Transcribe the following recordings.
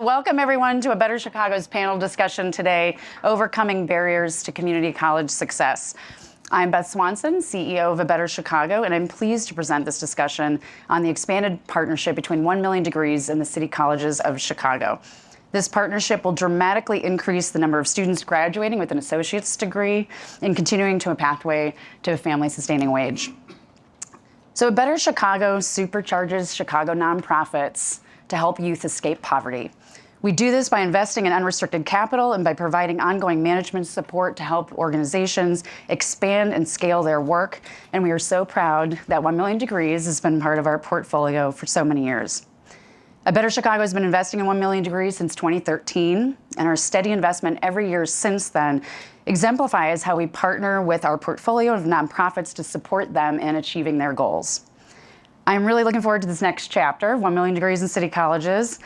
Welcome, everyone, to A Better Chicago's panel discussion today, Overcoming Barriers to Community College Success. I'm Beth Swanson, CEO of A Better Chicago, and I'm pleased to present this discussion on the expanded partnership between 1 Million Degrees and the City Colleges of Chicago. This partnership will dramatically increase the number of students graduating with an associate's degree and continuing to a pathway to a family-sustaining wage. So A Better Chicago supercharges Chicago nonprofits to help youth escape poverty. We do this by investing in unrestricted capital and by providing ongoing management support to help organizations expand and scale their work. And we are so proud that 1 Million Degrees has been part of our portfolio for so many years. A Better Chicago has been investing in 1 Million Degrees since 2013, and our steady investment every year since then exemplifies how we partner with our portfolio of nonprofits to support them in achieving their goals. I'm really looking forward to this next chapter, 1 Million Degrees in City Colleges.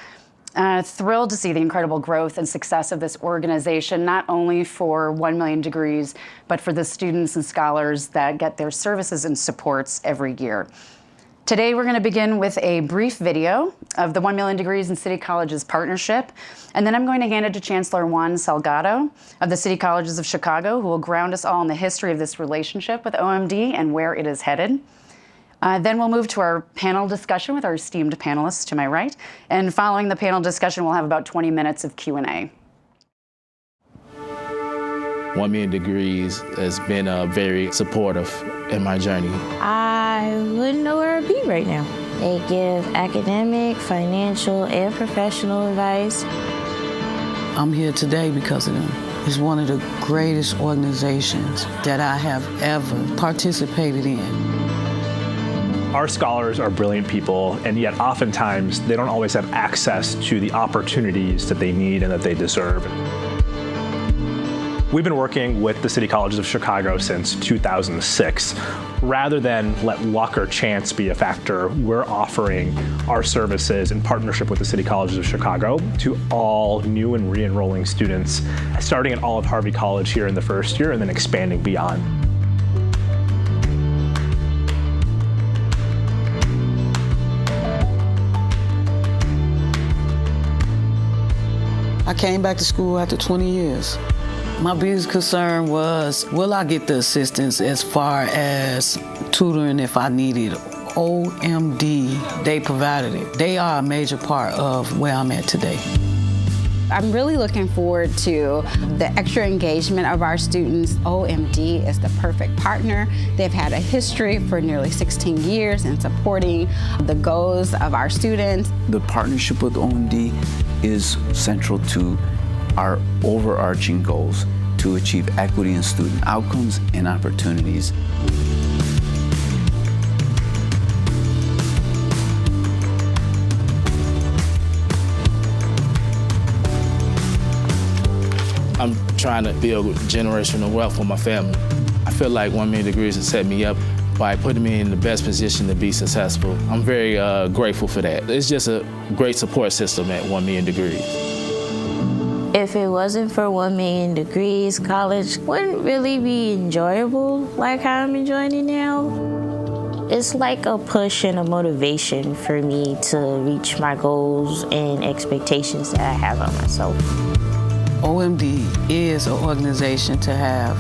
Thrilled to see the incredible growth and success of this organization, not only for 1 Million Degrees, but for the students and scholars that get their services and supports every year. Today, we're going to begin with a brief video of the 1 Million Degrees in City Colleges partnership, and then I'm going to hand it to Chancellor Juan Salgado of the City Colleges of Chicago, who will ground us all in the history of this relationship with OMD and where it is headed. Then we'll move to our panel discussion with our esteemed panelists to my right. And following the panel discussion, we'll have about 20 minutes of Q&A. 1 Million Degrees has been very supportive in my journey. I wouldn't know where I'd be right now. They give academic, financial, and professional advice. I'm here today because of them. It's one of the greatest organizations that I have ever participated in. Our scholars are brilliant people, and yet oftentimes they don't always have access to the opportunities that they need and that they deserve. We've been working with the City Colleges of Chicago since 2006. Rather than let luck or chance be a factor, we're offering our services in partnership with the City Colleges of Chicago to all new and re-enrolling students, starting at Olive Harvey College here in the first year and then expanding beyond. I came back to school after 20 years. My biggest concern was, will I get the assistance as far as tutoring if I needed it? OMD, they provided it. They are a major part of where I'm at today. I'm really looking forward to the extra engagement of our students. OMD is the perfect partner. They've had a history for nearly 16 years in supporting the goals of our students. The partnership with OMD is central to our overarching goals to achieve equity in student outcomes and opportunities. I'm trying to build generational wealth for my family. I feel like 1 Million Degrees has set me up by putting me in the best position to be successful. I'm very grateful for that. It's just a great support system at 1 Million Degrees. If it wasn't for 1 Million Degrees, college wouldn't really be enjoyable like how I'm enjoying it now. It's like a push and a motivation for me to reach my goals and expectations that I have on myself. OMD is an organization to have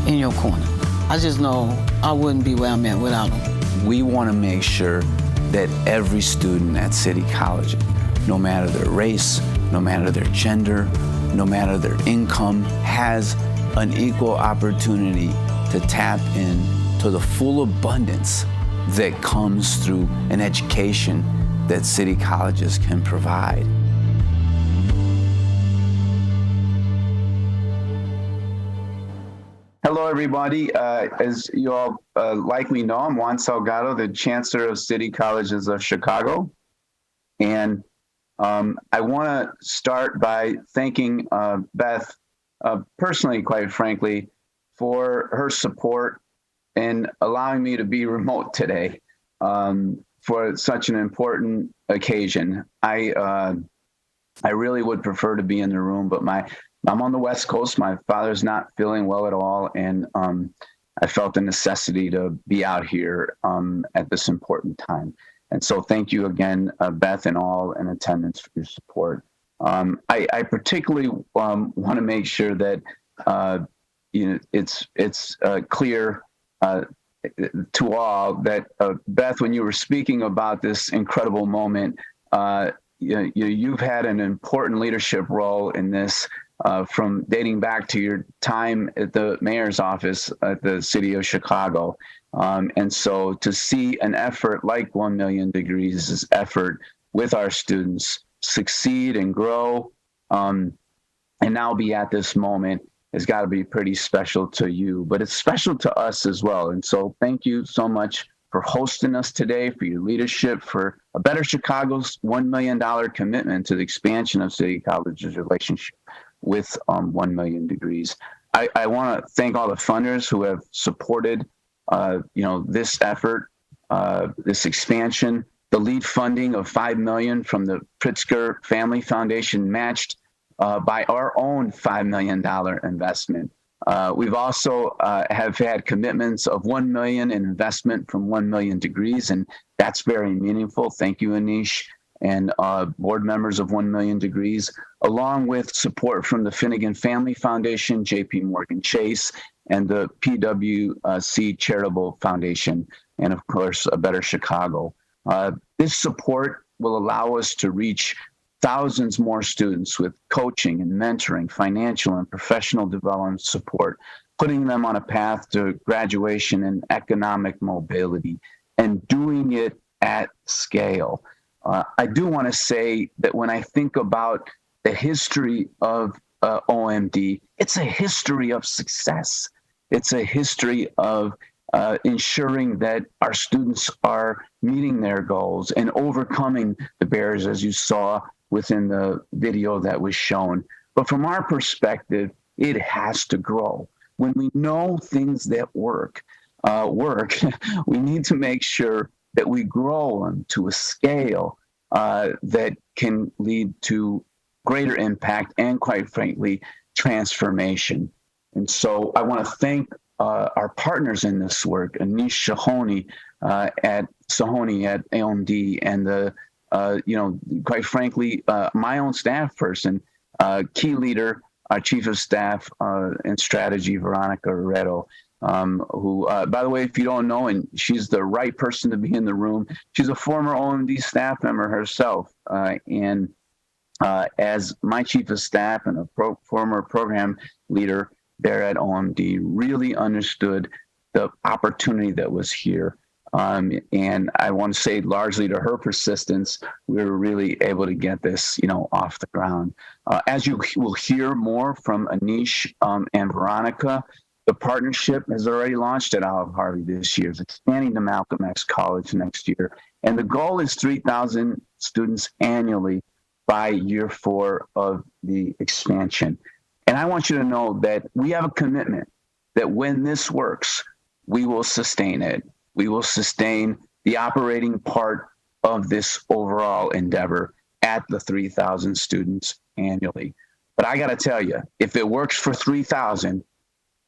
in your corner. I just know I wouldn't be where I'm at without them. We want to make sure that every student at City College, no matter their race, no matter their gender, no matter their income, has an equal opportunity to tap into the full abundance that comes through an education that City Colleges can provide. Hello, everybody. As you all likely know, I'm Juan Salgado, the Chancellor of City Colleges of Chicago. And I want to start by thanking Beth personally, quite frankly, for her support in allowing me to be remote today for such an important occasion. I really would prefer to be in the room, but I'm on the West Coast. My father's not feeling well at all, and I felt the necessity to be out here at this important time. And so thank you again, Beth and all in attendance for your support. I particularly want to make sure that it's clear to all that Beth, when you were speaking about this incredible moment, you've had an important leadership role in this from dating back to your time at the mayor's office at the city of Chicago. And so to see an effort like 1 Million Degrees' effort with our students succeed and grow and now be at this moment has got to be pretty special to you, but it's special to us as well. And so thank you so much for hosting us today, for your leadership, for A Better Chicago's $1 million commitment to the expansion of City College's relationship with 1 Million Degrees. I want to thank all the funders who have supported this effort, this expansion, the lead funding of $5 million from the Pritzker Family Foundation matched by our own $5 million investment. We've also have had commitments of $1 million in investment from 1 Million Degrees, and that's very meaningful. Thank you, Aneesh, and board members of 1 Million Degrees, along with support from the Finnegan Family Foundation, JP Morgan Chase, and the PWC Charitable Foundation, and of course, A Better Chicago. This support will allow us to reach thousands more students with coaching and mentoring, financial and professional development support, putting them on a path to graduation and economic mobility, and doing it at scale. I do want to say that when I think about the history of OMD, it's a history of success. It's a history of ensuring that our students are meeting their goals and overcoming the barriers, as you saw within the video that was shown. But from our perspective, it has to grow. When we know things that work, we need to make sure that we grow them to a scale that can lead to greater impact and, quite frankly, transformation. And so I want to thank our partners in this work, Aneesh Sohoni at AOMD, and the quite frankly, my own staff person, key leader, our chief of staff and strategy, Veronica Herrero, who, by the way, if you don't know, and she's the right person to be in the room, she's a former OMD staff member herself. And as my chief of staff and a former program leader there at OMD, really understood the opportunity that was here. And I want to say largely to her persistence, we were really able to get this, off the ground. As you will hear more from Aneesh and Veronica, the partnership has already launched at Olive Harvey this year. It's expanding to Malcolm X College next year. And the goal is 3,000 students annually by year 4 of the expansion. And I want you to know that we have a commitment that when this works, we will sustain it. We will sustain the operating part of this overall endeavor at the 3,000 students annually. But I got to tell you, if it works for 3,000,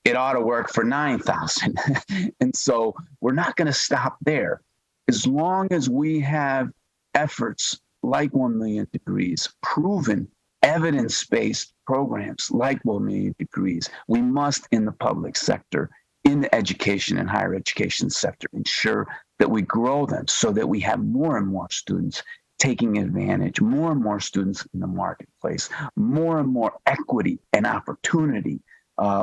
it ought to work for 9,000. And so we're not going to stop there. As long as we have efforts like 1 Million Degrees, proven evidence-based programs like 1 Million Degrees, we must in the public sector, in the education and higher education sector, ensure that we grow them so that we have more and more students taking advantage, more and more students in the marketplace, more and more equity and opportunity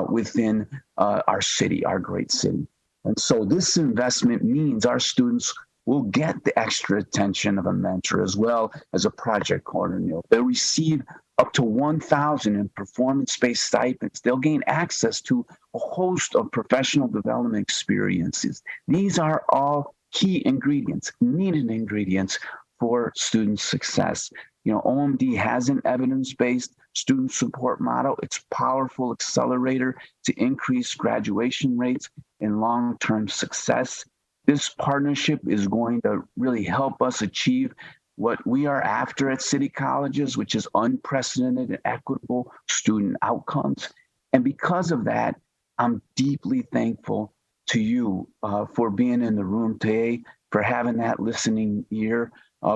within our city, our great city. And so this investment means our students will get the extra attention of a mentor as well as a project coordinator. They'll receive up to 1,000 in performance-based stipends. They'll gain access to a host of professional development experiences. These are all key ingredients, needed ingredients for student success. OMD has an evidence-based student support model. It's a powerful accelerator to increase graduation rates and long-term success. This partnership is going to really help us achieve what we are after at city colleges, which is unprecedented and equitable student outcomes. And because of that, I'm deeply thankful to you for being in the room today, for having that listening ear,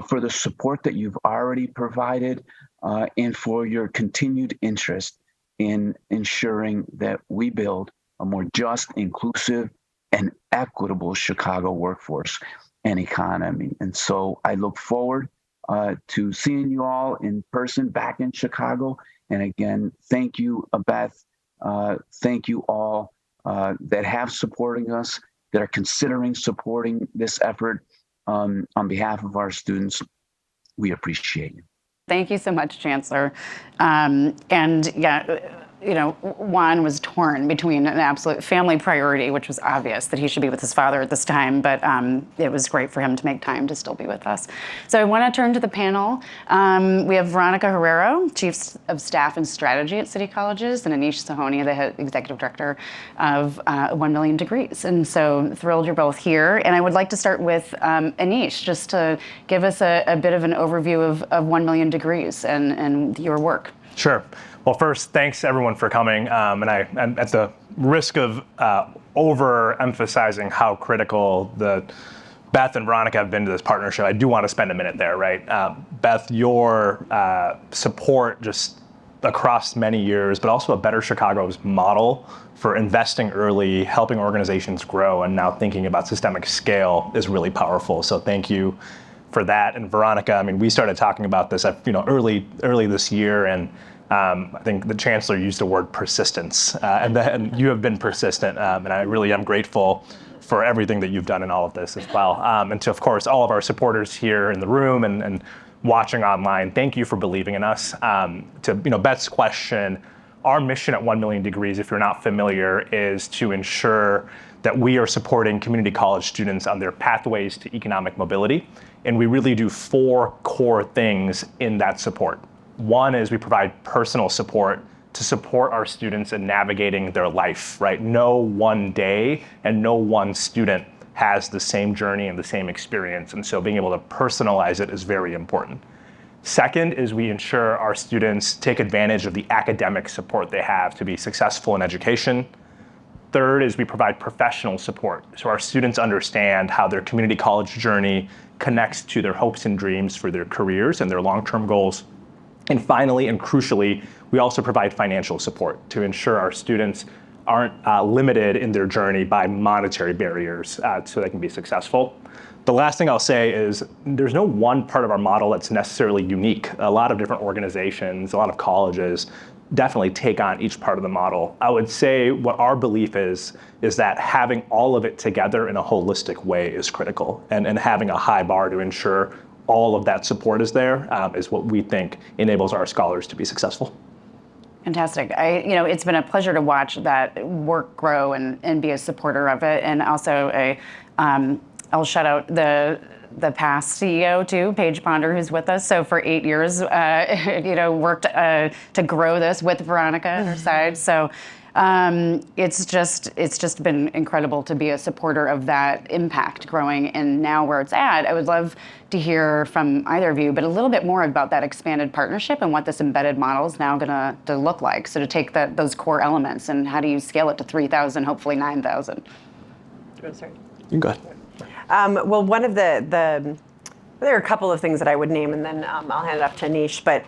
for the support that you've already provided, and for your continued interest in ensuring that we build a more just, inclusive, and equitable Chicago workforce and economy. And so I look forward to seeing you all in person back in Chicago. And again, thank you, Beth. Thank you all that have supporting us, that are considering supporting this effort on behalf of our students. We appreciate you. Thank you so much, Chancellor. And yeah, you know, Juan was torn between an absolute family priority, which was obvious that he should be with his father at this time, but it was great for him to make time to still be with us. So I want to turn to the panel. We have Veronica Herrero, Chief of Staff and Strategy at City Colleges, and Aneesh Sohoni, the Executive Director of 1 Million Degrees. And so thrilled you're both here. And I would like to start with Aneesh, just to give us a bit of an overview of 1 Million Degrees and your work. Sure. Well, first, thanks everyone for coming. And at the risk of overemphasizing how critical Beth and Veronica have been to this partnership, I do want to spend a minute there, right? Beth, your support just across many years, but also a Better Chicago's model for investing early, helping organizations grow, and now thinking about systemic scale is really powerful. So thank you for that. And Veronica, I mean, we started talking about this early this year, and I think the Chancellor used the word persistence, and you have been persistent, and I really am grateful for everything that you've done in all of this as well. And to, of course, all of our supporters here in the room and watching online, thank you for believing in us. To Beth's question, our mission at 1 Million Degrees, if you're not familiar, is to ensure that we are supporting community college students on their pathways to economic mobility. And we really do 4 core things in that support. One is we provide personal support to support our students in navigating their life, right? No one day and no one student has the same journey and the same experience. And so being able to personalize it is very important. Second is we ensure our students take advantage of the academic support they have to be successful in education. Third is we provide professional support so our students understand how their community college journey connects to their hopes and dreams for their careers and their long-term goals. And finally, and crucially, we also provide financial support to ensure our students aren't limited in their journey by monetary barriers so they can be successful. The last thing I'll say is there's no one part of our model that's necessarily unique. A lot of different organizations, a lot of colleges definitely take on each part of the model. I would say what our belief is that having all of it together in a holistic way is critical, and having a high bar to ensure all of that support is there is what we think enables our scholars to be successful. Fantastic. It's been a pleasure to watch that work grow and be a supporter of it. And also I'll shout out the past CEO too, Paige Ponder, who's with us. So for 8 years, worked to grow this with Veronica at her side. So it's just been incredible to be a supporter of that impact growing, and now where it's at. I would love to hear from either of you, but a little bit more about that expanded partnership and what this embedded model is now going to look like. So to take those core elements, and how do you scale it to 3,000, hopefully 9,000? Do you want to start? You go ahead. Well, one of there are a couple of things that I would name, and then I'll hand it off to Aneesh, but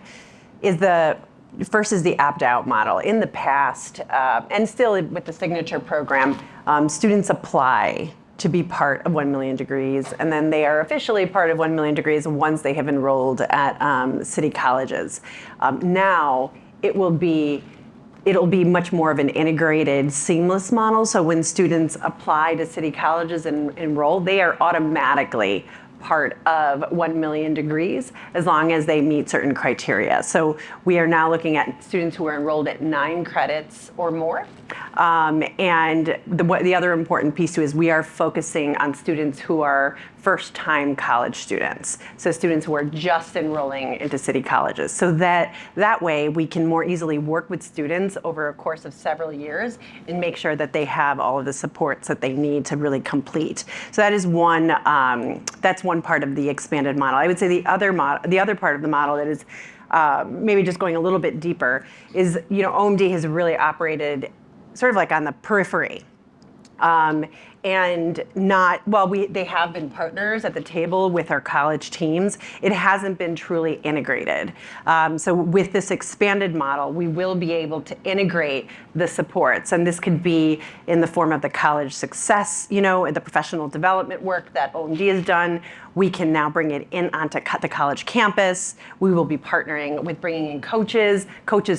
first is the opt-out model. In the past, and still with the signature program, students apply to be part of 1 Million Degrees, and then they are officially part of 1 Million Degrees once they have enrolled at city colleges. Now, it'll be much more of an integrated, seamless model. So when students apply to city colleges and enroll, they are automatically part of 1 Million Degrees as long as they meet certain criteria. So we are now looking at students who are enrolled at 9 credits or more. And the other important piece too is we are focusing on students who are first-time college students. So students who are just enrolling into city colleges. So that way we can more easily work with students over a course of several years and make sure that they have all of the supports that they need to really complete. So that is that's one part of the expanded model. I would say the other part of the model that is maybe just going a little bit deeper is, OMD has really operated sort of like on the periphery. and they have been partners at the table with our college teams. It hasn't been truly integrated. So with this expanded model, we will be able to integrate the supports, and this could be in the form of the college success, the professional development work that OMD has done. We can now bring it in onto the college campus. We will be partnering with bringing in coaches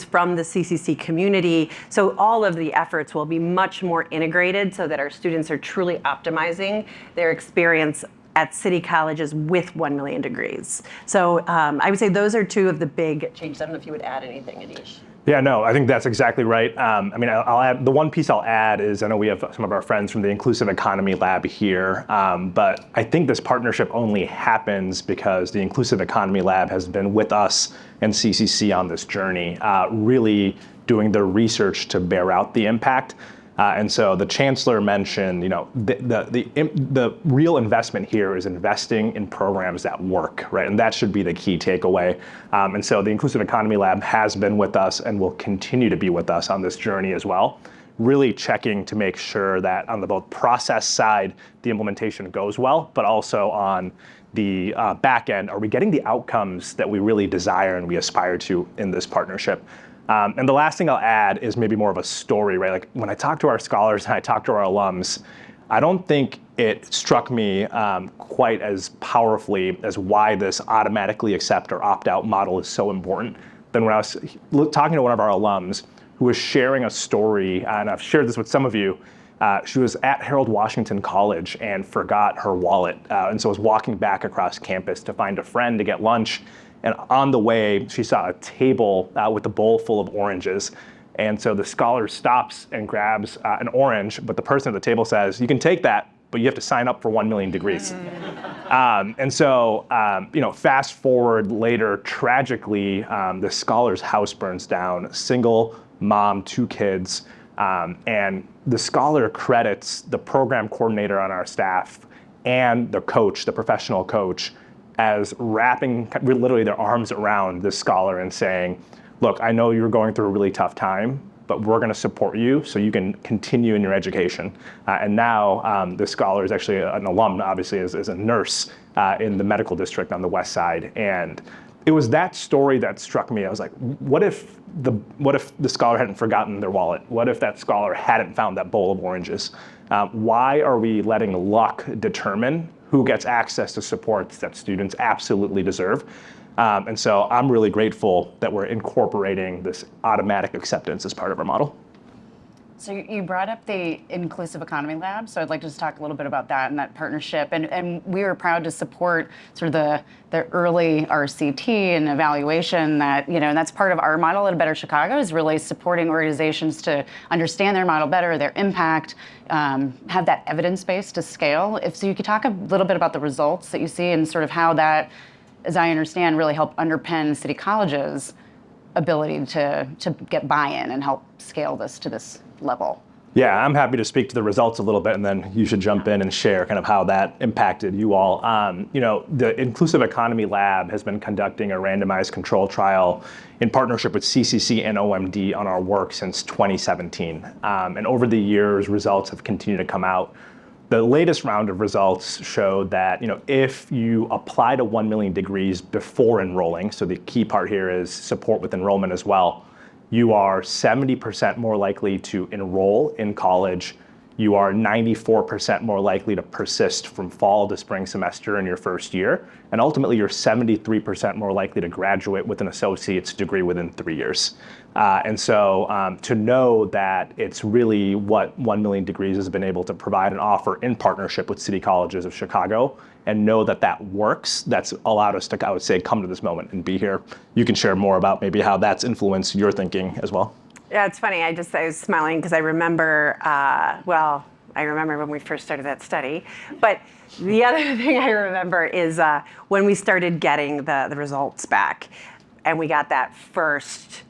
from the CCC community. So all of the efforts will be much more integrated so that our students are truly optimizing their experience at city colleges with 1 million degrees. So I would say those are two of the big changes. I don't know if you would add anything, Aneesh. Yeah, no, I think that's exactly right. I'll add, the one piece I'll add is, I know we have some of our friends from the Inclusive Economy Lab here, but I think this partnership only happens because the Inclusive Economy Lab has been with us and CCC on this journey, really doing the research to bear out the impact. And so the Chancellor mentioned, the real investment here is investing in programs that work, right? And that should be the key takeaway. And so the Inclusive Economy Lab has been with us and will continue to be with us on this journey as well, really checking to make sure that on the both process side, the implementation goes well, but also on the back end, are we getting the outcomes that we really desire and we aspire to in this partnership? And the last thing I'll add is maybe more of a story, right? Like when I talk to our scholars and I talk to our alums, I don't think it struck me quite as powerfully as why this automatically accept or opt-out model is so important than when I was talking to one of our alums who was sharing a story, and I've shared this with some of you. She was at Harold Washington College and forgot her wallet, and so was walking back across campus to find a friend to get lunch. And on the way, she saw a table with a bowl full of oranges. And so the scholar stops and grabs an orange, but the person at the table says, "You can take that, but you have to sign up for 1 million degrees." And so, fast forward later, tragically, the scholar's house burns down, single mom, 2 kids. And the scholar credits the program coordinator on our staff and the coach, the professional coach, as wrapping literally their arms around this scholar and saying, "Look, I know you're going through a really tough time, but we're going to support you so you can continue in your education." And now the scholar is actually an alum, obviously, as a nurse in the medical district on the west side. And it was that story that struck me. I was like, what if the scholar hadn't forgotten their wallet? What if that scholar hadn't found that bowl of oranges? Why are we letting luck determine who gets access to supports that students absolutely deserve? And so I'm really grateful that we're incorporating this automatic acceptance as part of our model. So you brought up the Inclusive Economy Lab, so I'd like to just talk a little bit about that and that partnership. And we were proud to support sort of the early RCT and evaluation that, and that's part of our model at Better Chicago, is really supporting organizations to understand their model better, their impact, have that evidence base to scale. So you could talk a little bit about the results that you see and sort of how that, as I understand, really help underpin City College's ability to get buy-in and help scale this to this level. Yeah, I'm happy to speak to the results a little bit, and then you should jump in and share kind of how that impacted you all. The Inclusive Economy Lab has been conducting a randomized control trial in partnership with CCC and OMD on our work since 2017. And over the years, results have continued to come out. The latest round of results showed that if you apply to 1 million degrees before enrolling, so the key part here is support with enrollment as well, you are 70% more likely to enroll in college. You are 94% more likely to persist from fall to spring semester in your first year. And ultimately, you're 73% more likely to graduate with an associate's degree within 3 years. And so to know that it's really what 1 million degrees has been able to provide and offer in partnership with City Colleges of Chicago, and know that that works, that's allowed us to, I would say, come to this moment and be here. You can share more about maybe how that's influenced your thinking as well. Yeah, it's funny. I was smiling because I remember, I remember when we first started that study. But the other thing I remember is when we started getting the results back, and we got that first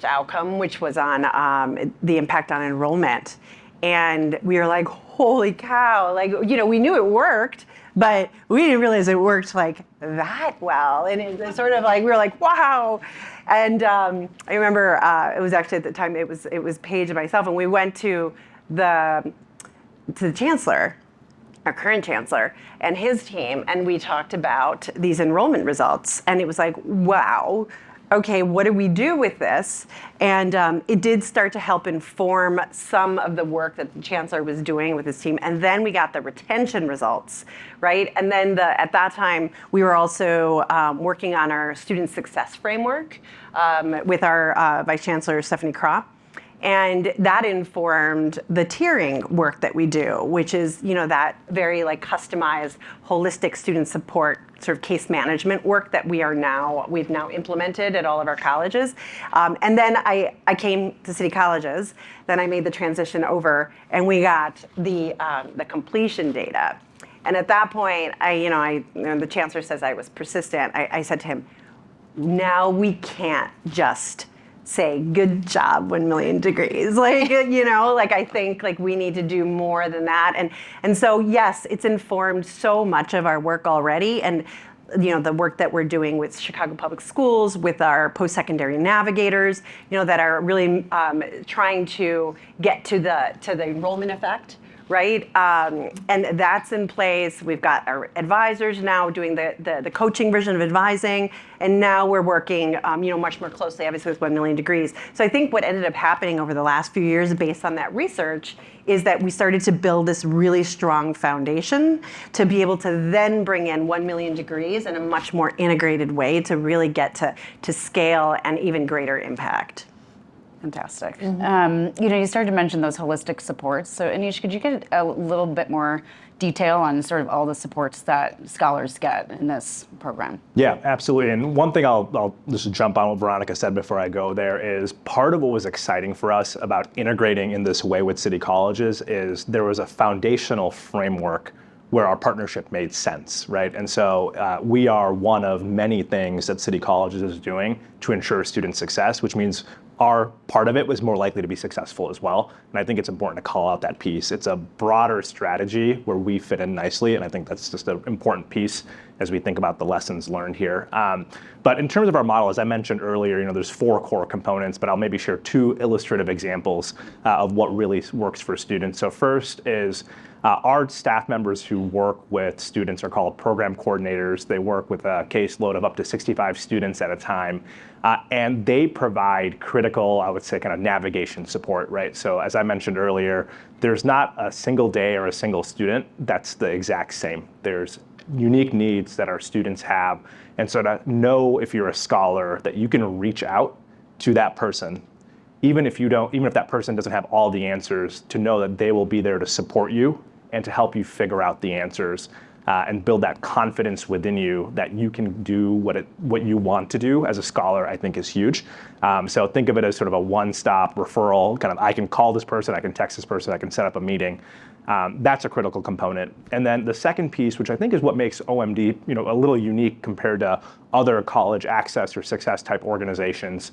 outcome, which was on the impact on enrollment. And we were like, holy cow, we knew it worked, but we didn't realize it worked like that well. And it's sort of like, we were like, wow. And I remember it was actually at the time, it was Paige and myself, and we went to the to the chancellor, our current chancellor, and his team, and we talked about these enrollment results. And it was like, wow, okay, what do we do with this? And it did start to help inform some of the work that the chancellor was doing with his team. And then we got the retention results, right? And then at that time, we were also working on our student success framework with our Vice Chancellor, Stephanie Kropp. And that informed the tiering work that we do, which is, that very customized, holistic student support sort of case management work that we've now implemented at all of our colleges. And then I came to City Colleges, then I made the transition over, and we got the completion data. And at that point, the chancellor says I was persistent. I said to him, now we can't just say good job 1 million degrees, I think we need to do more than that, and so yes, it's informed so much of our work already, and the work that we're doing with Chicago Public Schools, with our post-secondary navigators, that are really trying to get to the enrollment effect. Right, and that's in place. We've got our advisors now doing the coaching version of advising, and now we're working, much more closely, obviously, with 1 million degrees. So I think what ended up happening over the last few years, based on that research, is that we started to build this really strong foundation to be able to then bring in 1 million degrees in a much more integrated way to really get to scale and even greater impact. Fantastic. You started to mention those holistic supports. So Aneesh, could you get a little bit more detail on sort of all the supports that scholars get in this program? Yeah, absolutely. And one thing I'll just jump on what Veronica said before I go there is part of what was exciting for us about integrating in this way with City Colleges is there was a foundational framework where our partnership made sense, right? And so we are one of many things that City Colleges is doing to ensure student success, which means our part of it was more likely to be successful as well. And I think it's important to call out that piece. It's a broader strategy where we fit in nicely, and I think that's just an important piece as we think about the lessons learned here. But in terms of our model, as I mentioned earlier, there's 4 core components, but I'll maybe share 2 illustrative examples of what really works for students. So first is our staff members who work with students are called program coordinators. They work with a caseload of up to 65 students at a time. And they provide critical, I would say, kind of navigation support, right? So as I mentioned earlier, there's not a single day or a single student that's the exact same. There's unique needs that our students have. And so to know if you're a scholar that you can reach out to that person, even if that person doesn't have all the answers, to know that they will be there to support you and to help you figure out the answers. And build that confidence within you that you can do what you want to do as a scholar, I think is huge. So think of it as sort of a one-stop referral, kind of I can call this person, I can text this person, I can set up a meeting. That's a critical component. And then the second piece, which I think is what makes OMD a little unique compared to other college access or success type organizations,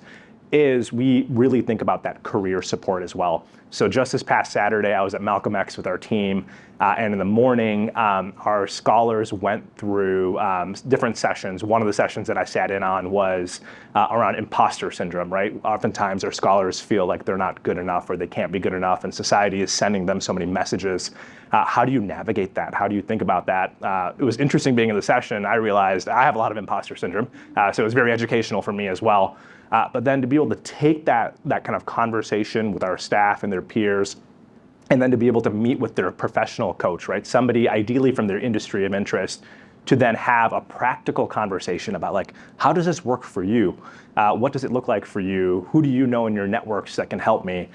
is we really think about that career support as well. So just this past Saturday, I was at Malcolm X with our team, and in the morning, our scholars went through different sessions. One of the sessions that I sat in on was around imposter syndrome, right? Oftentimes our scholars feel like they're not good enough or they can't be good enough, and society is sending them so many messages. How do you navigate that? How do you think about that? It was interesting being in the session. I realized I have a lot of imposter syndrome, so it was very educational for me as well. But then to be able to take that kind of conversation with our staff and their peers, and then to be able to meet with their professional coach, right? Somebody ideally from their industry of interest, to then have a practical conversation about how does this work for you? What does it look like for you? Who do you know in your networks that can help me?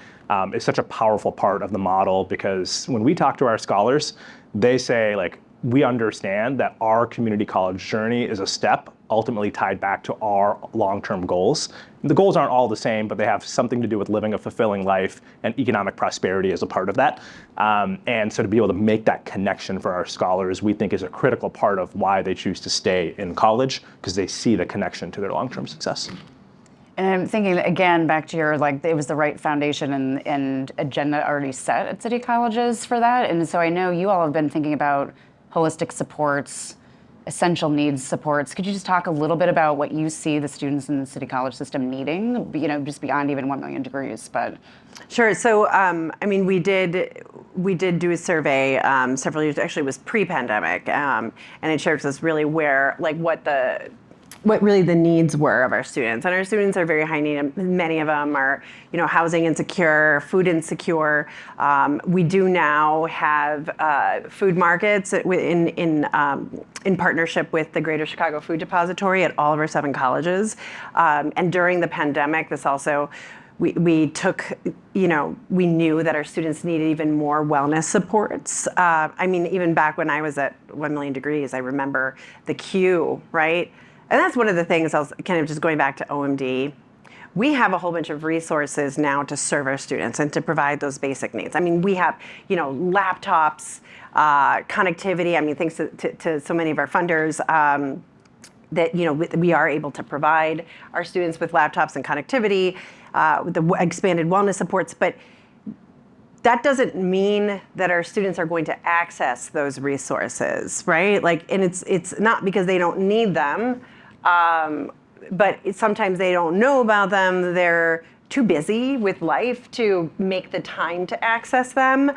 Is such a powerful part of the model, because when we talk to our scholars, they say we understand that our community college journey is a step ultimately tied back to our long-term goals. The goals aren't all the same, but they have something to do with living a fulfilling life, and economic prosperity as a part of that. And so to be able to make that connection for our scholars, we think is a critical part of why they choose to stay in college, because they see the connection to their long-term success. And I'm thinking, again, back to your, it was the right foundation and agenda already set at City Colleges for that. And so I know you all have been thinking about holistic supports essential needs supports. Could you just talk a little bit about what you see the students in the City College system needing, just beyond even 1 million degrees, but. Sure. So, we did do a survey several years. Actually, it was pre-pandemic, and it shows us really what really the needs were of our students. And our students are very high need. Many of them are, housing insecure, food insecure. We do now have food markets in partnership with the Greater Chicago Food Depository at all of our 7 colleges. And during the pandemic, this also. We took, we knew that our students needed even more wellness supports. Even back when I was at 1 million degrees, I remember the queue, right? And that's one of the things I was kind of just going back to OMD. We have a whole bunch of resources now to serve our students and to provide those basic needs. We have, laptops, connectivity. Thanks to so many of our funders, that we are able to provide our students with laptops and connectivity, with the expanded wellness supports, but that doesn't mean that our students are going to access those resources, right? And it's not because they don't need them, but sometimes they don't know about them. They're too busy with life to make the time to access them,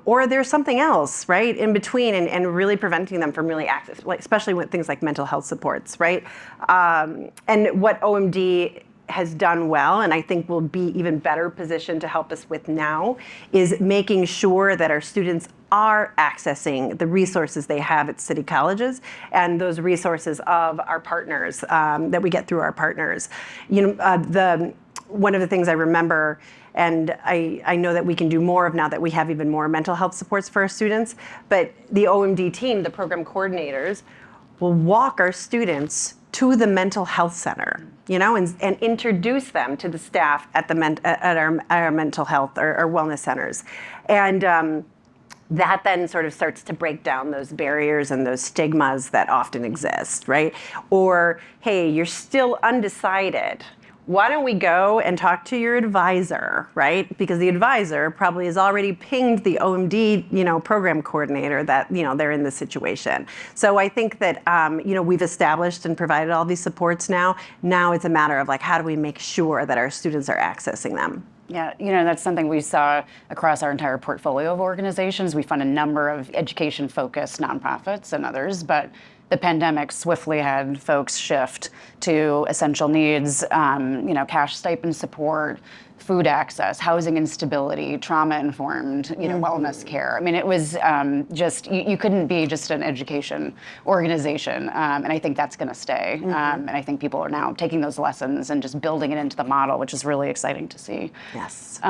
or there's something else, right, in between, and really preventing them from really access, especially with things like mental health supports, right? And what OMD has done well, and I think will be even better positioned to help us with now, is making sure that our students are accessing the resources they have at city colleges and those resources of our partners that we get through our partners. One of the things I remember, and I know that we can do more of now that we have even more mental health supports for our students, but the OMD team, the program coordinators, will walk our students to the mental health center, and introduce them to the staff at our mental health or wellness centers. And that then sort of starts to break down those barriers and those stigmas that often exist, right? Or, hey, you're still undecided. Why don't we go and talk to your advisor, right? Because the advisor probably has already pinged the OMD, program coordinator that, they're in this situation. So I think that, we've established and provided all these supports now. Now it's a matter of how do we make sure that our students are accessing them? Yeah, that's something we saw across our entire portfolio of organizations. We fund a number of education-focused nonprofits and others, but the pandemic swiftly had folks shift to essential needs, cash stipend support, food access, housing instability, trauma-informed, wellness care. It was just, you couldn't be just an education organization, and I think that's going to stay. And I think people are now taking those lessons and just building it into the model, which is really exciting to see. Yes.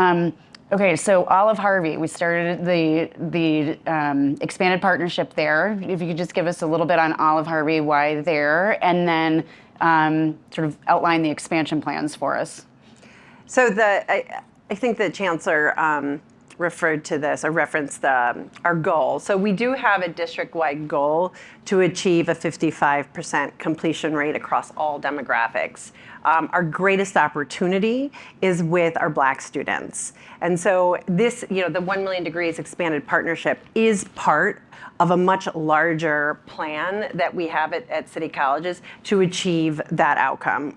Okay, so Olive Harvey, we started the expanded partnership there. If you could just give us a little bit on Olive Harvey, why there, and then sort of outline the expansion plans for us. So I think the Chancellor referred to this or referenced our goal. So we do have a district-wide goal to achieve a 55% completion rate across all demographics. Our greatest opportunity is with our Black students. And so this, the 1 Million Degrees Expanded Partnership is part of a much larger plan that we have at city colleges to achieve that outcome.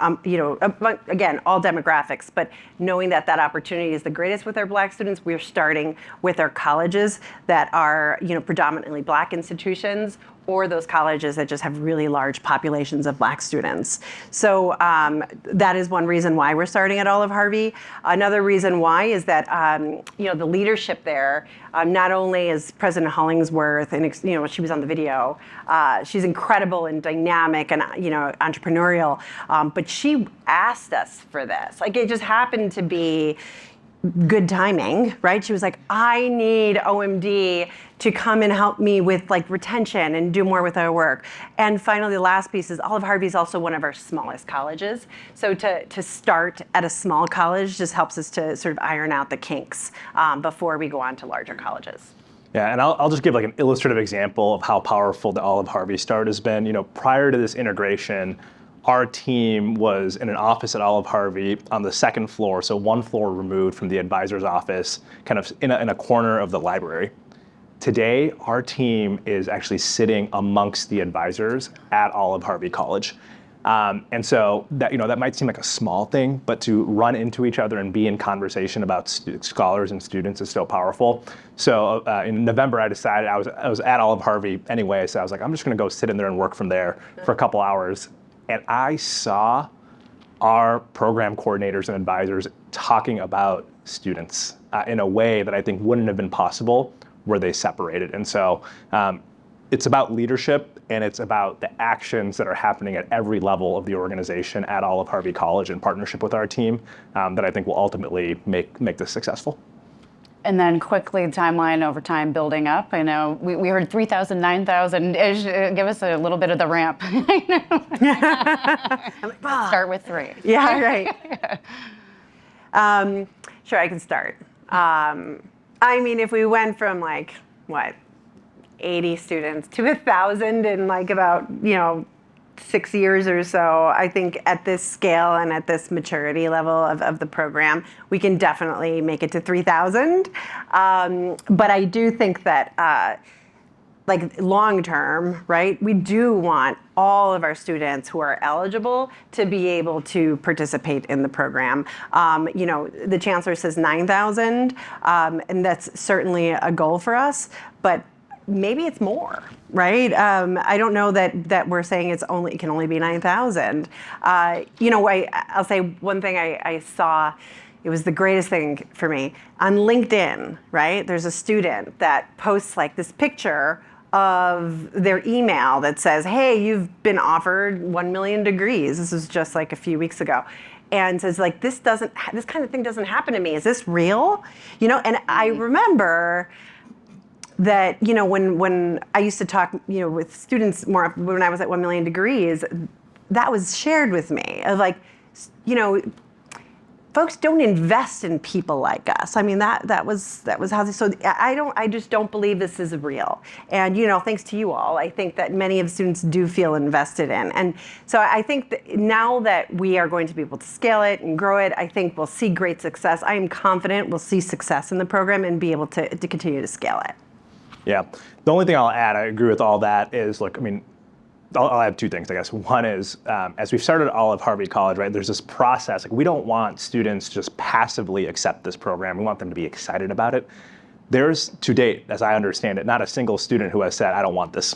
Again, all demographics, but knowing that opportunity is the greatest with our Black students, we're starting with our colleges that are, predominantly Black institutions, or those colleges that just have really large populations of Black students. So that is one reason why we're starting at Olive Harvey. Another reason why is that the leadership there, not only is President Hollingsworth, and she was on the video, she's incredible and dynamic and entrepreneurial, but she asked us for this. It just happened to be good timing, right? She was like, I need OMD to come and help me with retention and do more with our work. And finally, the last piece is Olive Harvey is also one of our smallest colleges. So to start at a small college just helps us to sort of iron out the kinks before we go on to larger colleges. Yeah, and I'll just give an illustrative example of how powerful the Olive Harvey start has been. Prior to this integration, our team was in an office at Olive Harvey on the second floor, so one floor removed from the advisor's office, kind of in a corner of the library. Today, our team is actually sitting amongst the advisors at Olive Harvey College. And so that might seem like a small thing, but to run into each other and be in conversation about scholars and students is so powerful. So in November, I decided I was at Olive Harvey anyway, so I was like, I'm just going to go sit in there and work from there for a couple hours. And I saw our program coordinators and advisors talking about students in a way that I think wouldn't have been possible were they separated. And so it's about leadership, and it's about the actions that are happening at every level of the organization at Olive Harvey College in partnership with our team that I think will ultimately make this successful. And then quickly, timeline over time building up. I know we heard 3,000, 9,000. Give us a little bit of the ramp. Start with 3. Yeah, right. Sure, I can start. I mean, if we went from 80 students to 1,000 in about 6 years or so, I think at this scale and at this maturity level of the program, we can definitely make it to 3,000. But I do think that long term, right, we do want all of our students who are eligible to be able to participate in the program. The Chancellor says 9,000, and that's certainly a goal for us, but maybe it's more, right? I don't know that we're saying it can only be 9,000. I'll say one thing I saw, it was the greatest thing for me. On LinkedIn, right, there's a student that posts this picture of their email that says, hey, you've been offered 1 million degrees. This was just a few weeks ago. And says this kind of thing doesn't happen to me. Is this real? And I remember that, when I used to talk, with students more when I was at 1 million degrees, that was shared with me of folks don't invest in people like us. I mean, that was how they, so I just don't believe this is real. And, thanks to you all, I think that many of the students do feel invested in. And so I think that now that we are going to be able to scale it and grow it, I think we'll see great success. I am confident we'll see success in the program and be able to continue to scale it. Yeah. The only thing I'll add, I agree with all that, is I'll add 2 things, I guess. One is, as we've started at Olive Harvey College, right, there's this process. We don't want students just passively accept this program. We want them to be excited about it. There's, to date, as I understand it, not a single student who has said, I don't want this,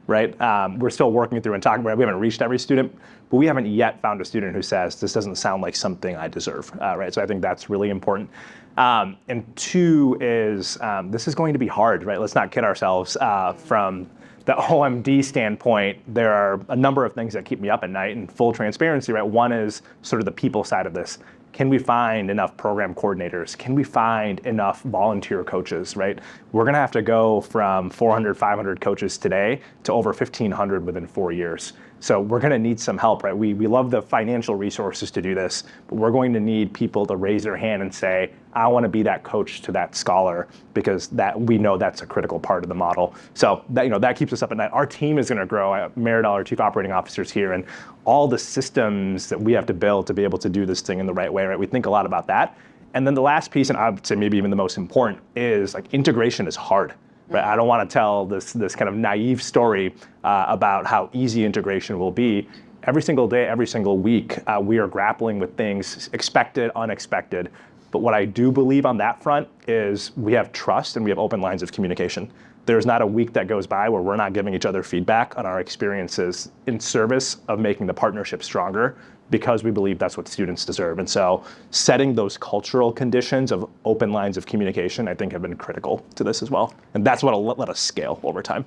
right? We're still working through and talking about it. We haven't reached every student, but we haven't yet found a student who says, this doesn't sound like something I deserve, right? So I think that's really important. And 2 is, this is going to be hard, right? Let's not kid ourselves. From the OMD standpoint, there are a number of things that keep me up at night, in full transparency, right? One is sort of the people side of this. Can we find enough program coordinators? Can we find enough volunteer coaches, right? We're gonna have to go from 400, 500 coaches today to over 1,500 within 4 years. So we're gonna need some help, right? We love the financial resources to do this, but we're going to need people to raise their hand and say, I wanna be that coach to that scholar, because we know that's a critical part of the model. So that keeps us up at night. Our team is gonna grow. Meridol, our chief operating officer, is here, and all the systems that we have to build to be able to do this thing in the right way, right? We think a lot about that. And then the last piece, and I would say maybe even the most important, is integration is hard. Right? I don't want to tell this kind of naive story about how easy integration will be. Every single day, every single week, we are grappling with things expected, unexpected. But what I do believe on that front is we have trust and we have open lines of communication. There's not a week that goes by where we're not giving each other feedback on our experiences in service of making the partnership stronger, because we believe that's what students deserve. And so setting those cultural conditions of open lines of communication, I think, have been critical to this as well. And that's what will let us scale over time.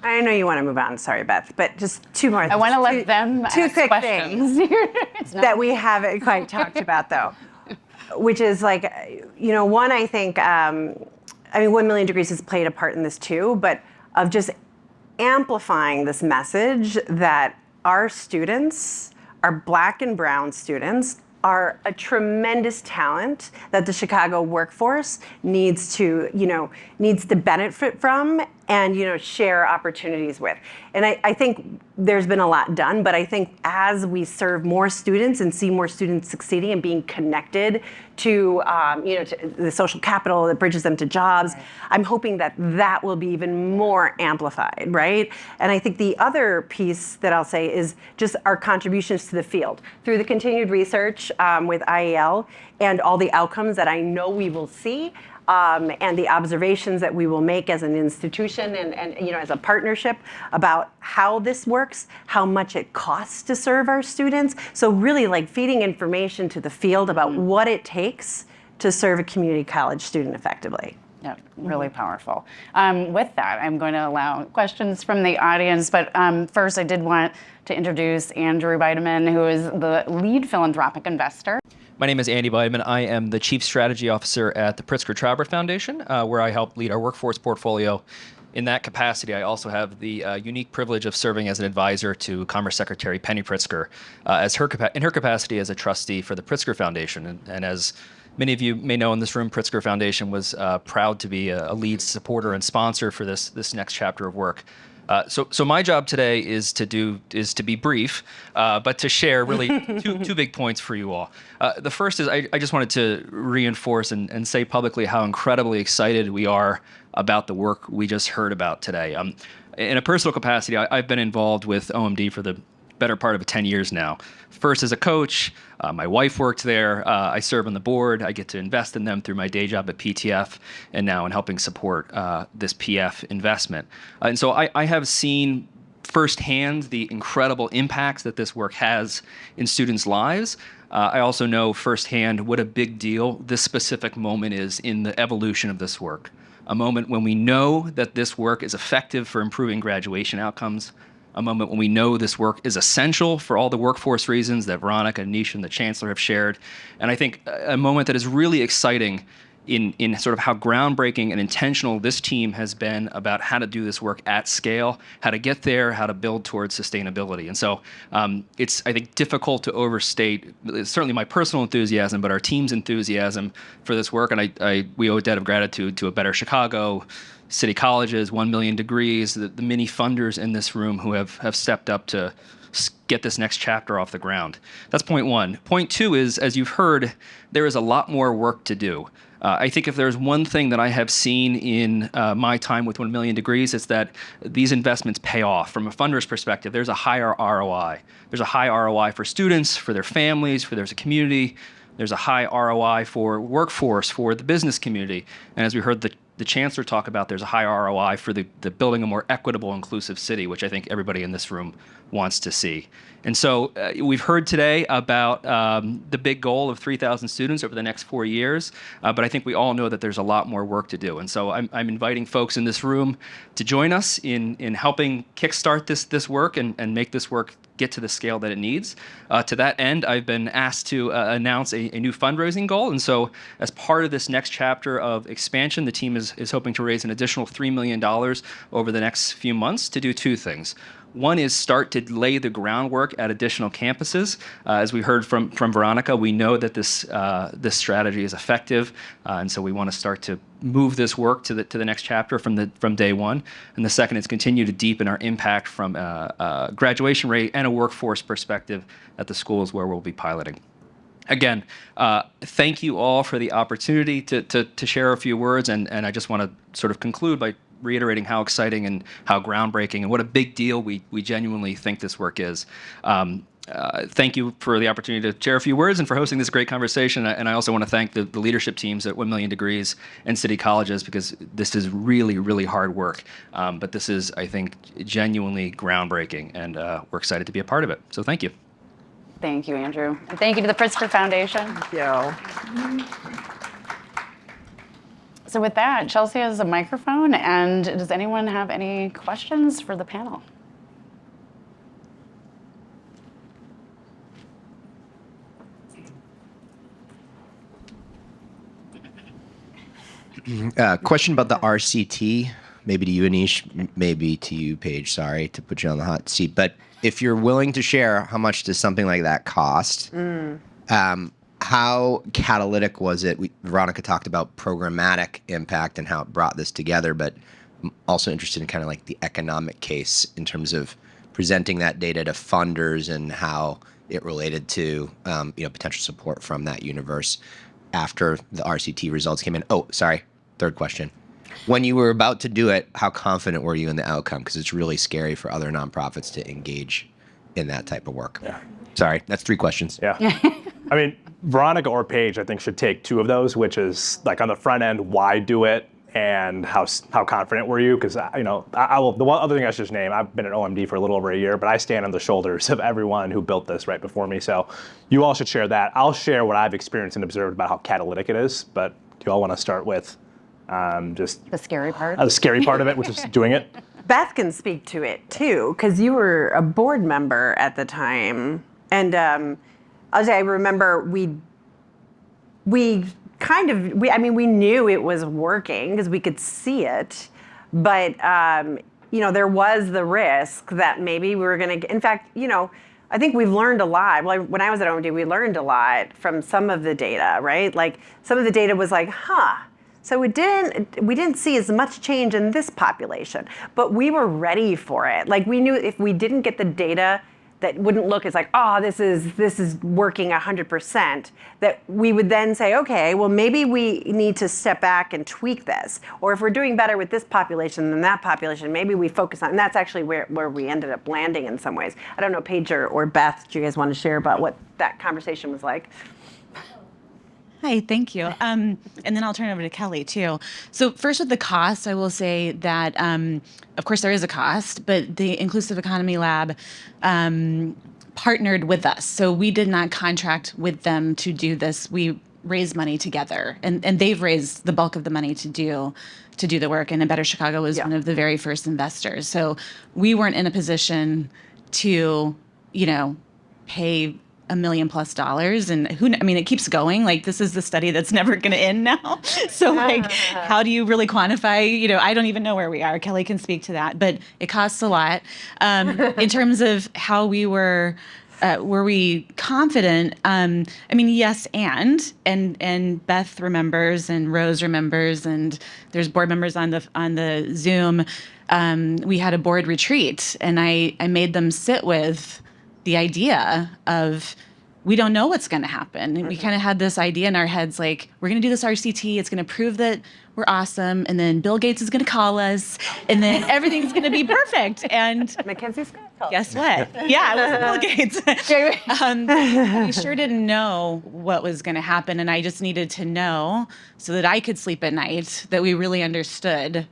I know you want to move on, sorry, Beth, but just 2 more things. I want to let them two ask quick questions. things that we haven't quite talked about, though, which is one, I think, 1 million degrees has played a part in this too, but of just amplifying this message that our students, our Black and brown students, are a tremendous talent that the Chicago workforce needs to benefit from, and share opportunities with. And I think there's been a lot done, but I think as we serve more students and see more students succeeding and being connected to to the social capital that bridges them to jobs, I'm hoping that will be even more amplified, right? And I think the other piece that I'll say is just our contributions to the field through the continued research with IEL and all the outcomes that I know we will see. And the observations that we will make as an institution and as a partnership about how this works, how much it costs to serve our students. So really like feeding information to the field about what it takes to serve a community college student effectively. Yeah, really powerful. With that, I'm going to allow questions from the audience, but first I did want to introduce Andrew Beideman, who is the lead philanthropic investor. My name is Andy Beideman. I am the Chief Strategy Officer at the Pritzker Traubert Foundation, where I help lead our workforce portfolio. In that capacity, I also have the unique privilege of serving as an advisor to Commerce Secretary Penny Pritzker in her capacity as a trustee for the Pritzker Foundation. And as many of you may know in this room, Pritzker Foundation was proud to be a lead supporter and sponsor for this next chapter of work. So my job today is to be brief, but to share really two big points for you all. The first is I just wanted to reinforce and say publicly how incredibly excited we are about the work we just heard about today. In a personal capacity, I've been involved with OMD for the better part of 10 years now. First as a coach, my wife worked there. I serve on the board. I get to invest in them through my day job at PTF, and now in helping support this PF investment. And so I have seen firsthand the incredible impacts that this work has in students' lives. I also know firsthand what a big deal this specific moment is in the evolution of this work. A moment when we know that this work is effective for improving graduation outcomes, a moment when we know this work is essential for all the workforce reasons that Veronica, Aneesh, and the Chancellor have shared. And I think a moment that is really exciting in sort of how groundbreaking and intentional this team has been about how to do this work at scale, how to get there, how to build towards sustainability. And so it's, I think, difficult to overstate certainly my personal enthusiasm, but our team's enthusiasm for this work. And we owe a debt of gratitude to A Better Chicago, City Colleges, 1 Million Degrees, the many funders in this room who have stepped up to get this next chapter off the ground. That's point one. Point two is, as you've heard, there is a lot more work to do. I think if there's one thing that I have seen in my time with 1 Million Degrees, it's that these investments pay off. From a funder's perspective, there's a higher ROI. There's a high ROI for students, for their families, for there's a community. There's a high ROI for workforce, for the business community. And as we heard the Chancellor talk about, there's a high ROI for the building a more equitable, inclusive city, which I think everybody in this room wants to see. And so we've heard today about the big goal of 3,000 students over the next 4 years, but I think we all know that there's a lot more work to do. And so I'm inviting folks in this room to join us in helping kickstart this work and make this work get to the scale that it needs. To that end, I've been asked to announce a new fundraising goal. And so as part of this next chapter of expansion, the team is hoping to raise an additional $3 million over the next few months to do two things. One is start to lay the groundwork at additional campuses. As we heard from Veronica, we know that this strategy is effective, and so we want to start to move this work to the next chapter from day one. And the second is continue to deepen our impact from a graduation rate and a workforce perspective at the schools where we'll be piloting. Again, thank you all for the opportunity to share a few words, and I just want to sort of conclude by reiterating how exciting and how groundbreaking and what a big deal we genuinely think this work is. Thank you for the opportunity to share a few words and for hosting this great conversation. And I also want to thank the leadership teams at 1 Million Degrees and City Colleges, because this is really, really hard work. But this is, I think, genuinely groundbreaking, and we're excited to be a part of it. So thank you. Thank you, Andrew. And thank you to the Pritzker Foundation. Thank you. So with that, Chelsea has a microphone, and does anyone have any questions for the panel? Question about the RCT, maybe to you, Aneesh, maybe to you, Paige, sorry to put you on the hot seat. But if you're willing to share, how much does something like that cost? How catalytic was it? Veronica talked about programmatic impact and how it brought this together, but I'm also interested in kind of like the economic case in terms of presenting that data to funders and how it related to potential support from that universe after the RCT results came in. Oh, sorry. Third question. When you were about to do it, how confident were you in the outcome? Because it's really scary for other nonprofits to engage in that type of work. Yeah. Sorry, that's 3 questions. Yeah. I mean, Veronica or Paige, I think, should take 2 of those, which is like on the front end, why do it? And how confident were you? Because I will. The one other thing I should just name, I've been at OMD for a little over a year, but I stand on the shoulders of everyone who built this right before me. So you all should share that. I'll share what I've experienced and observed about how catalytic it is. But do you all want to start with just the scary part? The scary part of it, which is doing it. Beth can speak to it too, because you were a board member at the time, and I'll say I remember we knew it was working because we could see it, but there was the risk that maybe we were going to. In fact, I think we've learned a lot. Well, when I was at OMD, we learned a lot from some of the data, right? Like some of the data was like, so we didn't see as much change in this population, but we were ready for it. Like we knew if we didn't get the data that wouldn't look as like, this is working 100%, that we would then say, okay, well maybe we need to step back and tweak this. Or if we're doing better with this population than that population, maybe we focus on, and that's actually where we ended up landing in some ways. I don't know, Paige or Beth, do you guys want to share about what that conversation was like? Hi, thank you. And then I'll turn it over to Kelly, too. So first with the cost, I will say that, of course, there is a cost, but the Inclusive Economy Lab partnered with us. So we did not contract with them to do this. We raised money together, and they've raised the bulk of the money to do the work. And A Better Chicago was one of the very first investors. So we weren't in a position to, pay $1 million+ and it keeps going. Like this is the study that's never going to end now. So like, how do you really quantify, I don't even know where we are. Kelly can speak to that, but it costs a lot. In terms of how we were we confident? Yes, and Beth remembers and Rose remembers, and there's board members on the Zoom. We had a board retreat, and I made them sit with the idea of we don't know what's going to happen. Mm-hmm. We kind of had this idea in our heads, like, we're going to do this RCT. It's going to prove that we're awesome. And then Bill Gates is going to call us. And then everything's going to be perfect. And Mackenzie's going to call us. Guess what? Yeah, it wasn't Bill Gates. We sure didn't know what was going to happen. And I just needed to know so that I could sleep at night, that we really understood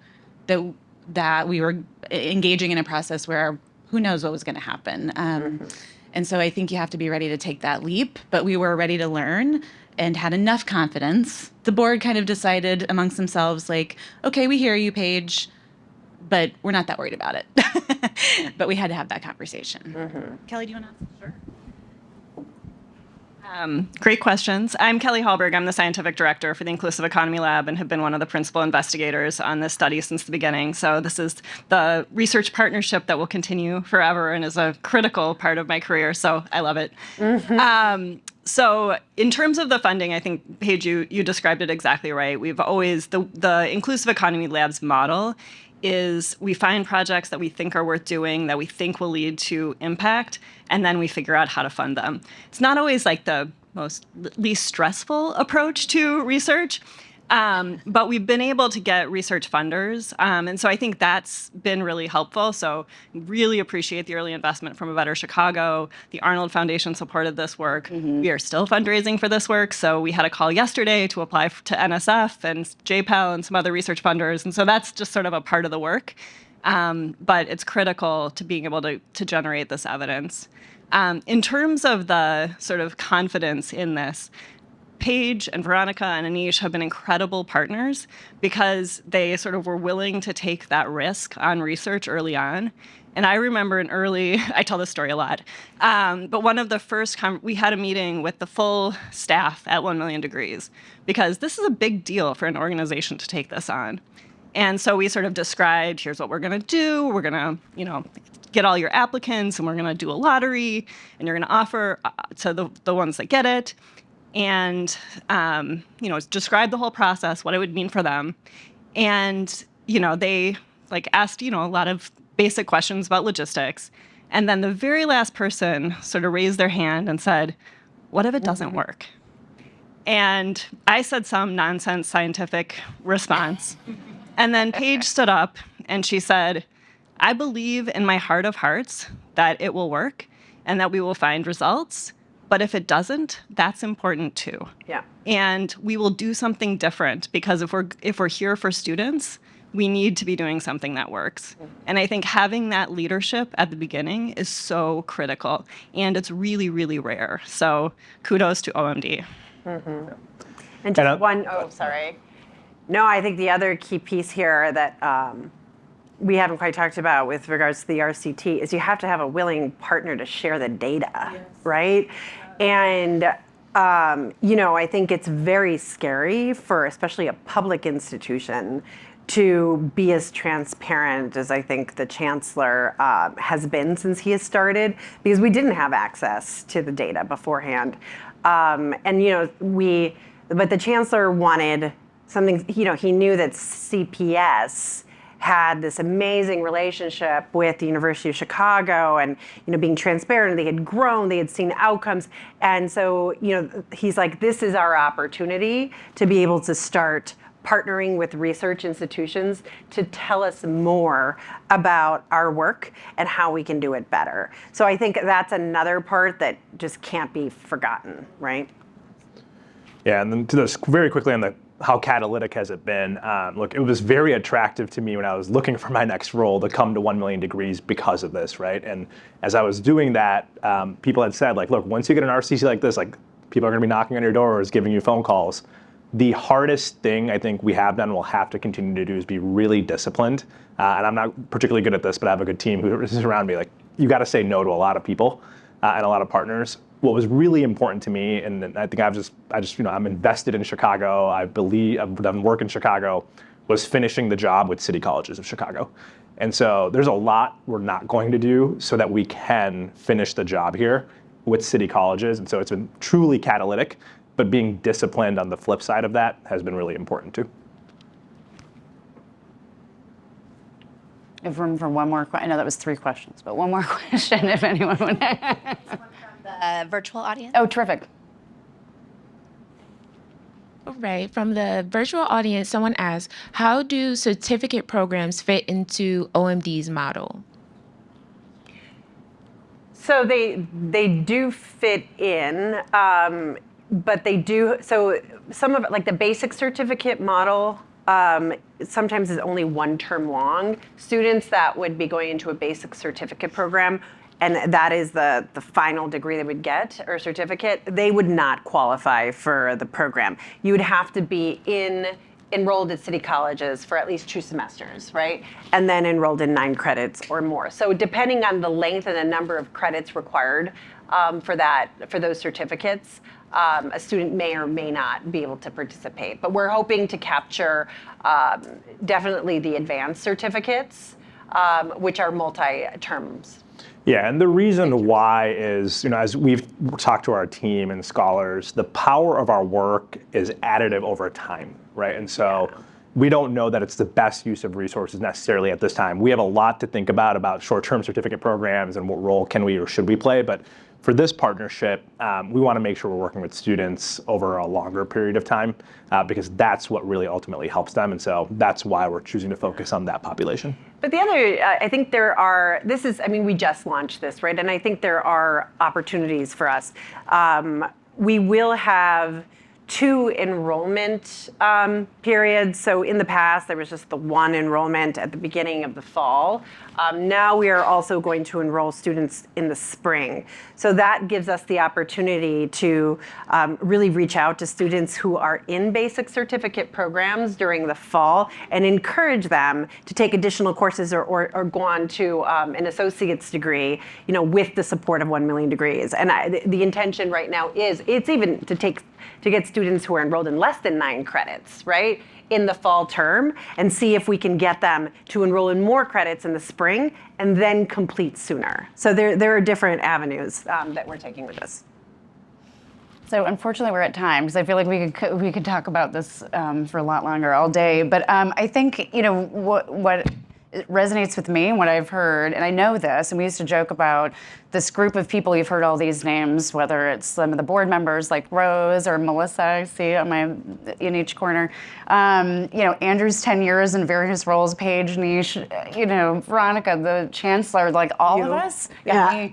that we were engaging in a process where who knows what was going to happen. And so I think you have to be ready to take that leap. But we were ready to learn and had enough confidence. The board kind of decided amongst themselves, like, okay, we hear you, Paige, but we're not that worried about it. But we had to have that conversation. Mm-hmm. Kelly, do you want to answer? Sure. Great questions. I'm Kelly Hallberg. I'm the scientific director for the Inclusive Economy Lab and have been one of the principal investigators on this study since the beginning. So this is the research partnership that will continue forever and is a critical part of my career. So I love it. Mm-hmm. So in terms of the funding, I think, Paige, you described it exactly right. We've always, the Inclusive Economy Lab's model is we find projects that we think are worth doing, that we think will lead to impact, and then we figure out how to fund them. It's not always like the least stressful approach to research, but we've been able to get research funders, and so I think that's been really helpful. So really appreciate the early investment from A Better Chicago. The Arnold Foundation supported this work. Mm-hmm. We are still fundraising for this work, so we had a call yesterday to apply to NSF and JPEL and some other research funders, and so that's just sort of a part of the work. But it's critical to being able to generate this evidence. In terms of the sort of confidence in this, Paige and Veronica and Aneesh have been incredible partners because they sort of were willing to take that risk on research early on. And I remember I tell this story a lot, but one of the first, we had a meeting with the full staff at 1 Million Degrees because this is a big deal for an organization to take this on. And so we sort of described, here's what we're going to do. We're going to, get all your applicants, and we're going to do a lottery, and you're going to offer to the ones that get it. And, describe the whole process, what it would mean for them. And, they like asked, a lot of basic questions about logistics. And then the very last person sort of raised their hand and said, what if it doesn't work? And I said some nonsense scientific response. And then Paige stood up and she said, I believe in my heart of hearts that it will work and that we will find results. But if it doesn't, that's important too. Yeah. And we will do something different because if we're here for students, we need to be doing something that works. And I think having that leadership at the beginning is so critical, and it's really, really rare. So kudos to OMD. Mm-hmm. And just sorry. No, I think the other key piece here that we haven't quite talked about with regards to the RCT is you have to have a willing partner to share the data, right? And I think it's very scary for especially a public institution to be as transparent as I think the Chancellor has been since he has started, because we didn't have access to the data beforehand. But the Chancellor wanted something, he knew that CPS had this amazing relationship with the University of Chicago and, being transparent, they had grown, they had seen outcomes. And so, he's like, this is our opportunity to be able to start partnering with research institutions to tell us more about our work and how we can do it better. So I think that's another part that just can't be forgotten, right? Yeah, and then to this very quickly on how catalytic has it been? Look, it was very attractive to me when I was looking for my next role to come to 1 million degrees because of this, right? And as I was doing that, people had said, look, once you get an RCC like this, people are going to be knocking on your doors, giving you phone calls. The hardest thing I think we have done and will have to continue to do is be really disciplined. And I'm not particularly good at this, but I have a good team who is around me. You got to say no to a lot of people and a lot of partners. What was really important to me, and I think I'm invested in Chicago. I've done work in Chicago, was finishing the job with City Colleges of Chicago. And so there's a lot we're not going to do so that we can finish the job here with City Colleges. And so it's been truly catalytic. But being disciplined on the flip side of that has been really important too. I have room for one more question. I know that was 3 questions, but one more question if anyone would. One from the virtual audience. Oh, terrific. All right, from the virtual audience, someone asked, how do certificate programs fit into OMD's model? So they do fit in. But they do, so some of it, like the basic certificate model, sometimes is only 1 term long. Students that would be going into a basic certificate program, and that is the final degree they would get, or certificate, they would not qualify for the program. You would have to be enrolled at City Colleges for at least 2 semesters, right? And then enrolled in 9 credits or more. So depending on the length and the number of credits required for those certificates, a student may or may not be able to participate. But we're hoping to capture definitely the advanced certificates, which are multi-terms. Yeah, and the reason why is, as we've talked to our team and scholars, the power of our work is additive over time, right? And so we don't know that it's the best use of resources necessarily at this time. We have a lot to think about short-term certificate programs and what role can we or should we play, but for this partnership, we want to make sure we're working with students over a longer period of time because that's what really ultimately helps them. And so that's why we're choosing to focus on that population. But the other, I think we just launched this, right? And I think there are opportunities for us. We will have 2 enrollment periods. So in the past, there was just the 1 enrollment at the beginning of the fall. Now we are also going to enroll students in the spring. So that gives us the opportunity to really reach out to students who are in basic certificate programs during the fall and encourage them to take additional courses or go on to an associate's degree, with the support of 1 million degrees. And the intention right now is it's even to get students who are enrolled in less than 9 credits, right, in the fall term, and see if we can get them to enroll in more credits in the spring and then complete sooner. So there are different avenues that we're taking with this. So unfortunately, we're at time because I feel like we could talk about this for a lot longer all day. But I think what it resonates with me and what I've heard, and I know this, and we used to joke about this group of people, you've heard all these names, whether it's some of the board members like Rose or Melissa, I see in each corner. Andrew's 10 years in various roles, Paige, Aneesh, Veronica, the Chancellor, like all of us. Yeah.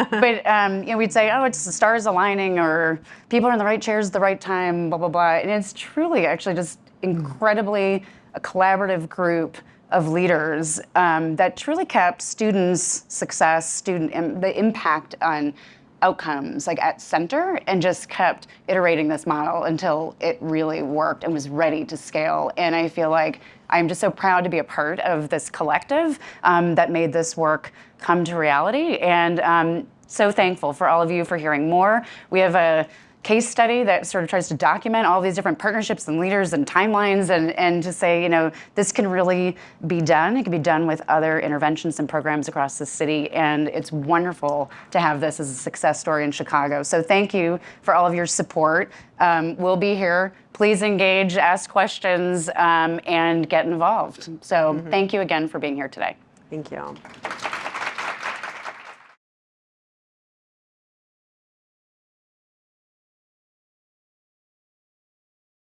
But we'd say, oh, it's the stars aligning, or people are in the right chairs at the right time, blah, blah, blah. And it's truly actually just incredibly a collaborative group of leaders that truly kept students' success, the impact on outcomes like at center, and just kept iterating this model until it really worked and was ready to scale. And I feel like I'm just so proud to be a part of this collective that made this work come to reality. And so thankful for all of you for hearing more. We have a case study that sort of tries to document all these different partnerships and leaders and timelines, and to say, this can really be done. It can be done with other interventions and programs across the city, and it's wonderful to have this as a success story in Chicago. So thank you for all of your support. We'll be here. Please engage, ask questions, and get involved. So thank you again for being here today. Thank you.